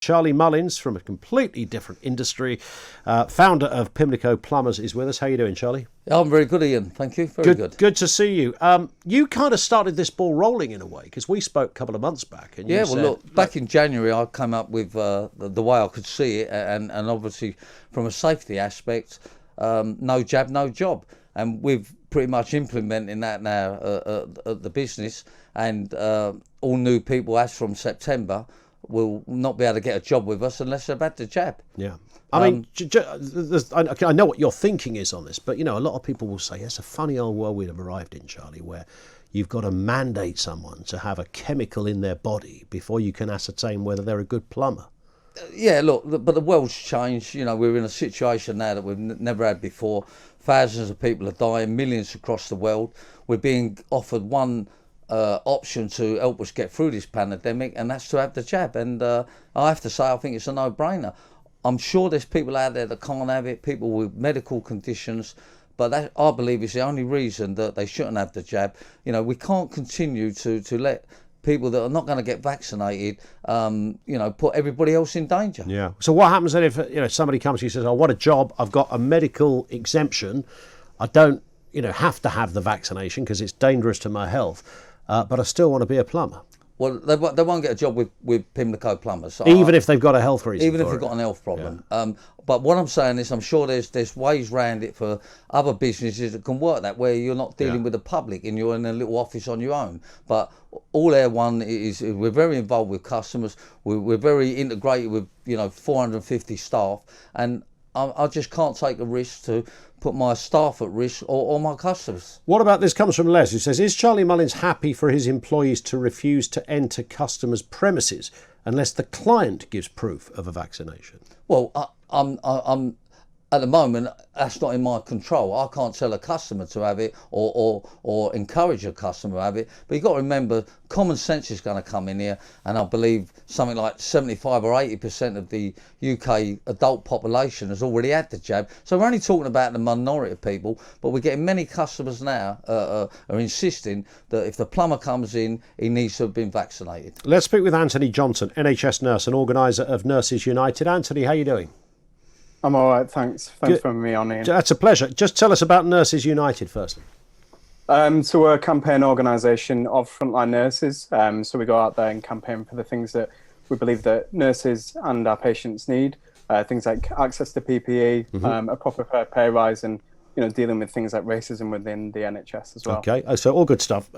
Charlie Mullins, from a completely different industry, founder of Pimlico Plumbers, is with us. How are you doing, Charlie? I'm very good, Ian. Thank you. Very good. Good to see you. You kind of started this ball rolling in a way, because we spoke a couple of months back. And you said, look, back in January, I came up with the way I could see it, and obviously from a safety aspect, no jab, no job. And we've pretty much implementing that now at the business, and all new people, as from September, will not be able to get a job with us unless they've had the jab. Yeah. I mean, I know what your thinking is on this, but, you know, a lot of people will say, it's a funny old world we've arrived in, Charlie, where you've got to mandate someone to have a chemical in their body before you can ascertain whether they're a good plumber. Yeah, look, but the world's changed. You know, we're in a situation now that we've never had before. Thousands of people are dying, millions across the world. We're being offered one option to help us get through this pandemic, and that's to have the jab. And I have to say, I think it's a no-brainer. I'm sure there's people out there that can't have it, people with medical conditions, but that, I believe, is the only reason that they shouldn't have the jab. You know, we can't continue to let people that are not going to get vaccinated, put everybody else in danger. Yeah. So what happens then if somebody comes to you and says, I want a job, I've got a medical exemption, I don't have to have the vaccination because it's dangerous to my health, but I still want to be a plumber? Well, they won't get a job with Pimlico Plumbers. So even if they've got a health reason. Even if they've got an health problem. Yeah. But what I'm saying is, I'm sure there's ways around it for other businesses that can work that, where you're not dealing with the public and you're in a little office on your own. But all our one is, we're very involved with customers. We're very integrated with 450 staff, and I just can't take a risk to put my staff at risk or my customers. What about this? Comes from Les, who says, is Charlie Mullins happy for his employees to refuse to enter customers' premises unless the client gives proof of a vaccination? Well, I'm at the moment, that's not in my control. I can't tell a customer to have it or encourage a customer to have it. But you've got to remember, common sense is going to come in here, and I believe something like 75 or 80% of the UK adult population has already had the jab. So we're only talking about the minority of people, but we're getting many customers now are insisting that if the plumber comes in, he needs to have been vaccinated. Let's speak with Anthony Johnson, NHS nurse and organiser of Nurses United. Anthony, how are you doing? I'm all right, thanks. Thanks for having me on, Ian. That's a pleasure. Just tell us about Nurses United, firstly. So we're a campaign organisation of frontline nurses. So we go out there and campaign for the things that we believe that nurses and our patients need. Things like access to PPE, a proper fair pay rise, and dealing with things like racism within the NHS as well. Okay, so all good stuff.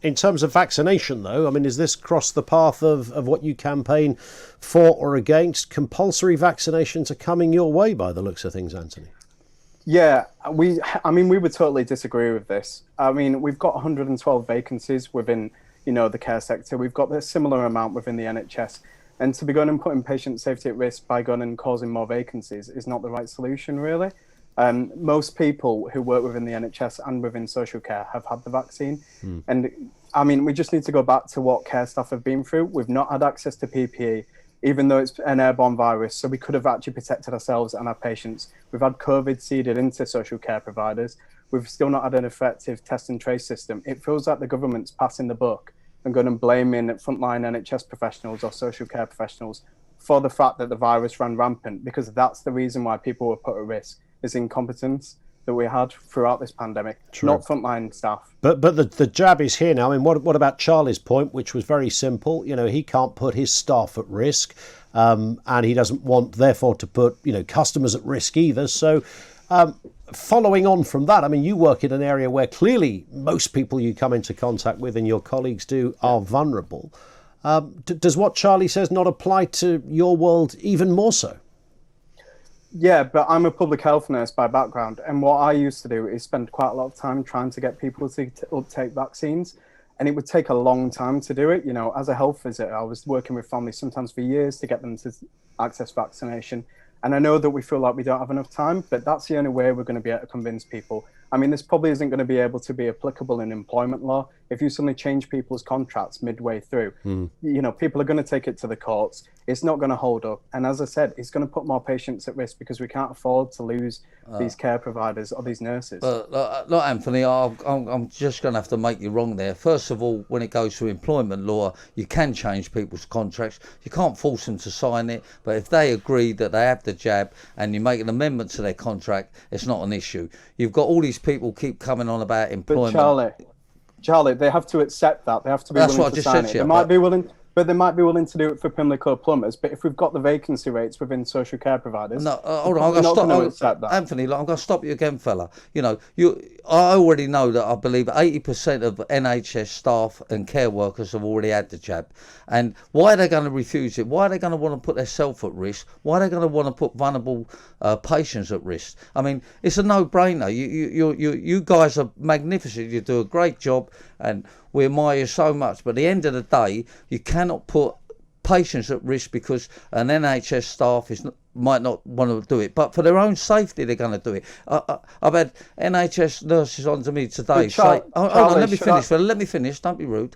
In terms of vaccination, though, I mean, is this cross the path of what you campaign for or against? Compulsory vaccinations are coming your way by the looks of things, Anthony. Yeah, we would totally disagree with this. I mean, we've got 112 vacancies within, the care sector. We've got a similar amount within the NHS. And to be going and putting patient safety at risk by going and causing more vacancies is not the right solution, really. Most people who work within the NHS and within social care have had the vaccine. And I mean, we just need to go back to what care staff have been through. We've not had access to PPE, even though it's an airborne virus. So we could have actually protected ourselves and our patients. We've had COVID seeded into social care providers. We've still not had an effective test and trace system. It feels like the government's passing the buck and going and blaming frontline NHS professionals or social care professionals for the fact that the virus ran rampant, because that's the reason why people were put at risk. Is incompetence that we had throughout this pandemic, not frontline staff. But the jab is here now. I mean, what about Charlie's point, which was very simple? He can't put his staff at risk, and he doesn't want, therefore, to put customers at risk either. So, following on from that, I mean, you work in an area where clearly most people you come into contact with, and your colleagues do, are vulnerable. Does what Charlie says not apply to your world even more so? Yeah, but I'm a public health nurse by background, and what I used to do is spend quite a lot of time trying to get people to uptake vaccines, and it would take a long time to do it. As a health visitor, I was working with families sometimes for years to get them to access vaccination, and I know that we feel like we don't have enough time, but that's the only way we're going to be able to convince people. I mean, this probably isn't going to be able to be applicable in employment law. If you suddenly change people's contracts midway through, people are going to take it to the courts. it's not going to hold up. And as I said, it's going to put more patients at risk because we can't afford to lose these care providers or these nurses. But look, Anthony, I'm just going to have to make you wrong there. First of all, when it goes to employment law, you can change people's contracts. You can't force them to sign it. But if they agree that they have the jab and you make an amendment to their contract, it's not an issue. You've got all these people keep coming on about employment. But Charlie, they have to accept that. They have to be willing to sign it. They might be willing. But they might be willing to do it for Pimlico Plumbers. But if we've got the vacancy rates within social care providers, no, hold on, I'm going to stop. Anthony, I'm going to stop you again, fella. You know, I already know that I believe 80% of NHS staff and care workers have already had the jab. And why are they going to refuse it? Why are they going to want to put themselves at risk? Why are they going to want to put vulnerable patients at risk? I mean, it's a no-brainer. You guys are magnificent. You do a great job, and we admire you so much. But at the end of the day, you cannot put patients at risk because an NHS staff might not want to do it. But for their own safety, they're going to do it. I've had NHS nurses on to me today say, hold on, let me finish, don't be rude.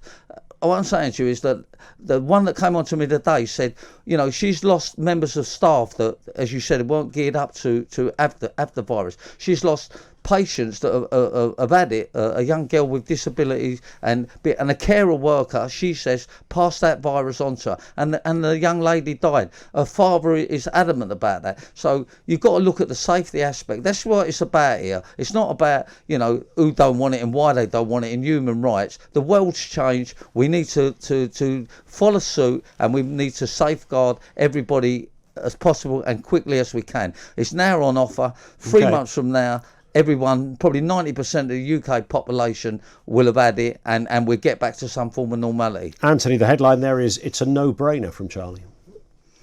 What I'm saying to you is that the one that came on to me today said, you know, she's lost members of staff that, as you said, weren't geared up to have the virus. She's lost patients that have had it, a young girl with disabilities and a carer worker, she says, passed that virus on to her, and the young lady died. Her father is adamant about that. So you've got to look at the safety aspect. That's what it's about here. It's not about, you know, who don't want it and why they don't want it in human rights. The world's changed. We need to follow suit, and we need to safeguard everybody as possible and quickly as we can. It's now on offer. 3 months from now, everyone, probably 90% of the UK population will have had it, and we'll get back to some form of normality. Anthony, the headline there is, it's a no-brainer from Charlie.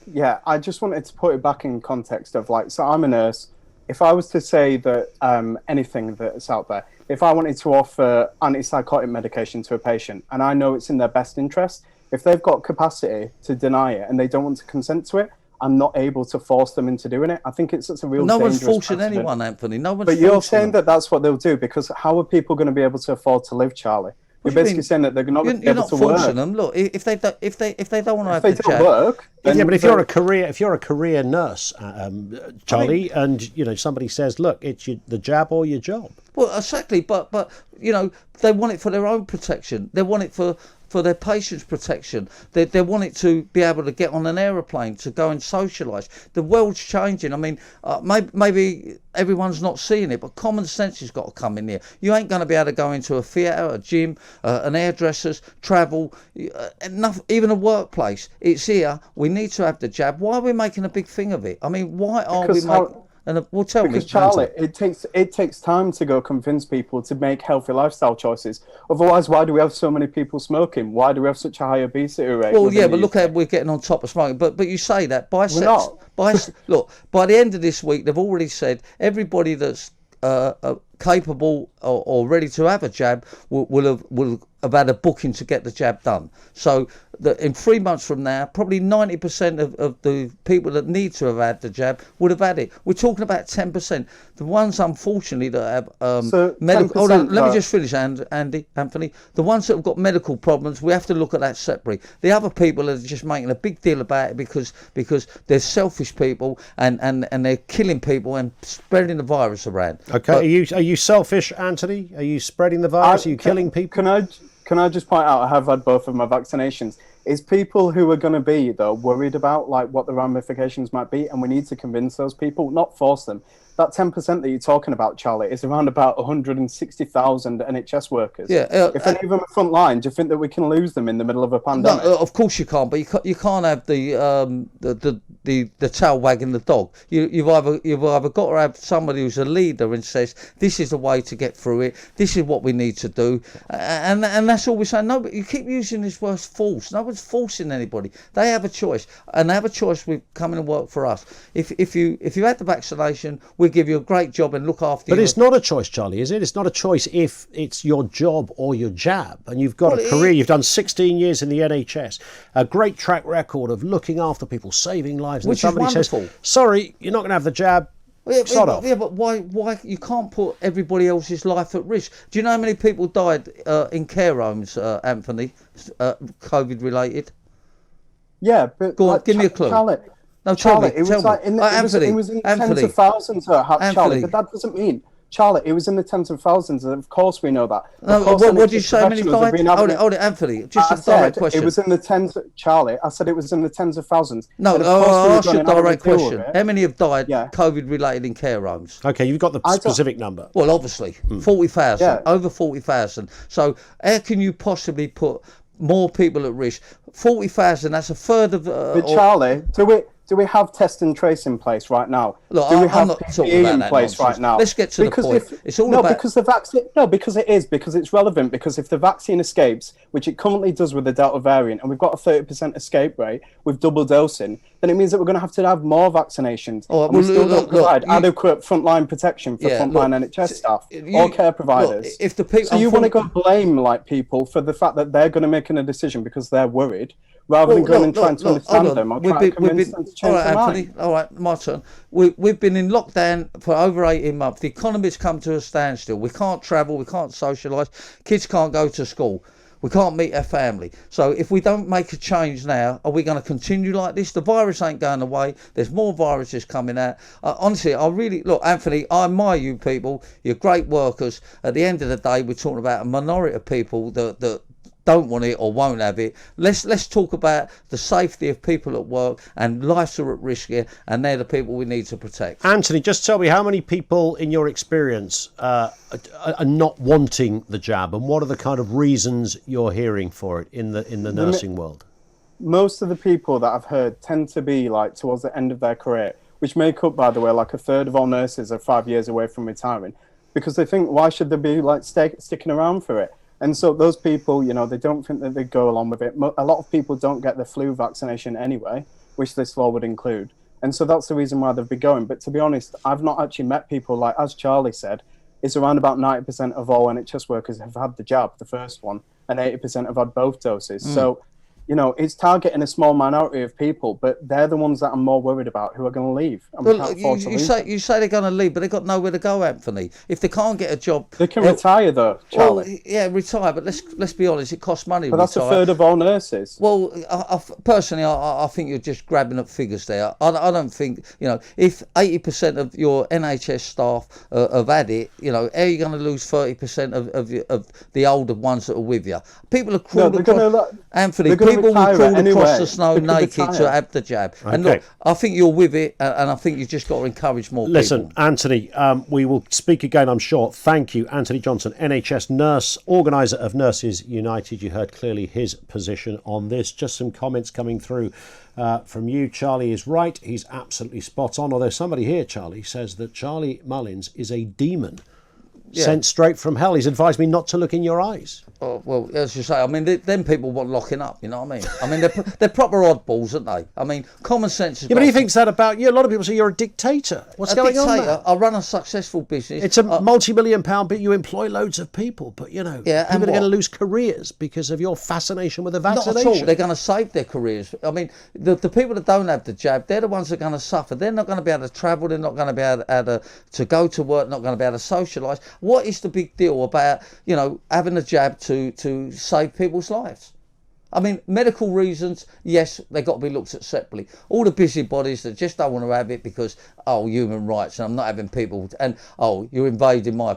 Yeah, I just wanted to put it back in context of, like, so I'm a nurse. If I was to say that anything that's out there, if I wanted to offer antipsychotic medication to a patient and I know it's in their best interest, if they've got capacity to deny it and they don't want to consent to it, I'm not able to force them into doing it. I think it's a real No dangerous one's forcing precedent. anyone, Anthony. No one's But you're forcing saying them. that that's what they'll do, because how are people going to be able to afford to live, Charlie? You're basically saying that they're not going to be able to work. You're not forcing them. Look, if they don't want to have If the they don't jab, work, then Yeah, but if you're a career nurse, Charlie, and you know somebody says, look, it's the jab or your job. well, exactly. But you know, they want it for their own protection. They want it for their patients' protection. They want it to be able to get on an aeroplane, to go and socialise. The world's changing. I mean, maybe everyone's not seeing it, but common sense has got to come in here. You ain't going to be able to go into a theatre, a gym, an hairdresser's, travel, enough, even a workplace. It's here. We need to have the jab. Why are we making a big thing of it? I mean, why are we making... And well, tell me, because Charlie, it takes time to go convince people to make healthy lifestyle choices. Otherwise, why do we have so many people smoking? Why do we have such a high obesity rate? Well, yeah, but look how we're getting on top of smoking. But you say that look, by the end of this week, they've already said everybody that's capable or ready to have a jab will have had a booking to get the jab done. So that in 3 months from now, probably 90% of the people that need to have had the jab would have had it. We're talking about 10%. The ones, unfortunately, that have medical... Hold on, let me just finish, Anthony. The ones that have got medical problems, we have to look at that separately. The other people are just making a big deal about it because they're selfish people and they're killing people and spreading the virus around. Okay, but, are you selfish, Anthony? Are you spreading the virus? Are you killing people? Can I just point out, I have had both of my vaccinations. Is people who are going to be, though, worried about like what the ramifications might be, and we need to convince those people, not force them. That 10% that you're talking about, Charlie, is around about 160,000 NHS workers. Yeah, if any of them are front line, do you think that we can lose them in the middle of a pandemic? No, of course you can't. But you can't have the tail wagging the dog. You've either got to have somebody who's a leader and says this is the way to get through it. This is what we need to do, and that's all we're saying. No, but you keep using this word force. No one's forcing anybody. They have a choice, and they have a choice with coming and work for us. If you had the vaccination, we'll give you a great job and look after you. But it's not a choice, Charlie, is it? It's not a choice if it's your job or your jab. And you've got a career. You've done 16 years in the NHS, a great track record of looking after people, saving lives. Which and somebody is wonderful. says, sorry, you're not going to have the jab. Sod off. Yeah, but why you can't put everybody else's life at risk? Do you know how many people died in care homes, Anthony, COVID related? Yeah, but Go on, give me a clue. Charlie, No, Charlie, me, it was tell like me. in Anthony, it was in tens Anthony, of thousands. Charlie, Anthony. but that doesn't mean, Charlie, it was in the tens of thousands. Of course, we know that. No, Of course, what did you NHS say? How many professionals have died? been Hold it, Anthony. Just I a direct said question. it was in the tens. Charlie, I said it was in the tens of thousands. No, And of course we I'll were ask you a going to have direct deal with question. it. How many have died Yeah. COVID-related in care homes? Okay, you've got the specific number. Well, obviously, 40,000, Yeah. over 40,000. So how can you possibly put more people at risk? 40,000, that's a third of... But Charlie, do we have test and trace in place right now? Look, do we I'm have not talking PPE about in that place nonsense. right now? Let's get to the point. It's all about... because the vaccine. No, because it is, because it's relevant. Because if the vaccine escapes, which it currently does with the Delta variant, and we've got a 30% escape rate with double dosing, then it means that we're going to have more vaccinations. Oh, and we well, still don't provide you- adequate frontline protection for frontline NHS staff or care providers. If the people, So you want to go blame like people for the fact that they're going to make a decision because they're worried, rather than going and trying to understand them or trying to convince them to change their mind. All right, my turn. We've been in lockdown for over 18 months. The economy's come to a standstill. We can't travel, we can't socialise, kids can't go to school. We can't meet our family. So if we don't make a change now, are we going to continue like this? The virus ain't going away. There's more viruses coming out. Honestly, I really... Look, Anthony, I admire you people. You're great workers. At the end of the day, we're talking about a minority of people that don't want it or won't have it. Let's talk about the safety of people at work, and lives are at risk here, and they're the people we need to protect. Anthony, just tell me how many people in your experience are not wanting the jab, and what are the kind of reasons you're hearing for it in the nursing world? Most of the people that I've heard tend to be like towards the end of their career, which make up, by the way, like a third of all nurses are 5 years away from retiring, because they think, why should they be like sticking around for it? And so those people, they don't think that they go along with it. A lot of people don't get the flu vaccination anyway, which this law would include. And so that's the reason why they've been going. But to be honest, I've not actually met people like, as Charlie said, it's around about 90% of all NHS workers have had the jab, the first one, and 80% have had both doses. So, it's targeting a small minority of people, but they're the ones that I'm more worried about who are going to leave. And we can't afford to lose them. You say they're going to leave, but they've got nowhere to go, Anthony. If they can't get a job... They can retire, though, Charlie. Well, yeah, retire, but let's be honest, it costs money to But that's retire. a third of all nurses. Well, personally, I think you're just grabbing up figures there. I don't think, if 80% of your NHS staff have had it, how are you going to lose 30% of the older ones that are with you? People are crawled across... Anthony, people will crawl across the snow naked to have the jab. Okay. And look, I think you're with it, and I think you've just got to encourage more Listen, people. Anthony, we will speak again, I'm sure. Thank you, Anthony Johnson, NHS nurse, organiser of Nurses United. You heard clearly his position on this. Just some comments coming through from you. Charlie is right. He's absolutely spot on. Although somebody here, Charlie, says that Charlie Mullins is a demon sent straight from hell. He's advised me not to look in your eyes. Oh, well, as you say, I mean, them people want locking up, you know what I mean? I mean, they're proper oddballs, aren't they? I mean, common sense is... Yeah, but he thinks that about you. A lot of people say you're a dictator. What's going on there? I run a successful business. It's a multi-million pound, but you employ loads of people. But, people are going to lose careers because of your fascination with the vaccination. Not at all. They're going to save their careers. I mean, the people that don't have the jab, they're the ones that are going to suffer. They're not going to be able to travel. They're not going to be able to go to work, not going to be able to socialise. What is the big deal about, having a jab to save people's lives? I mean, medical reasons, yes, they've got to be looked at separately. All the busybodies that just don't want to have it because, human rights, and I'm not having people, and, you're invading my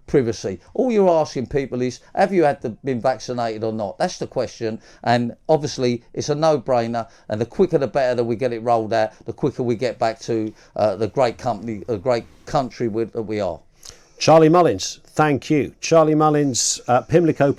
privacy. All you're asking people is, have you been vaccinated or not? That's the question, and obviously it's a no-brainer, and the quicker the better that we get it rolled out, the quicker we get back to the great country that we are. Charlie Mullins, thank you. Charlie Mullins, Pimlico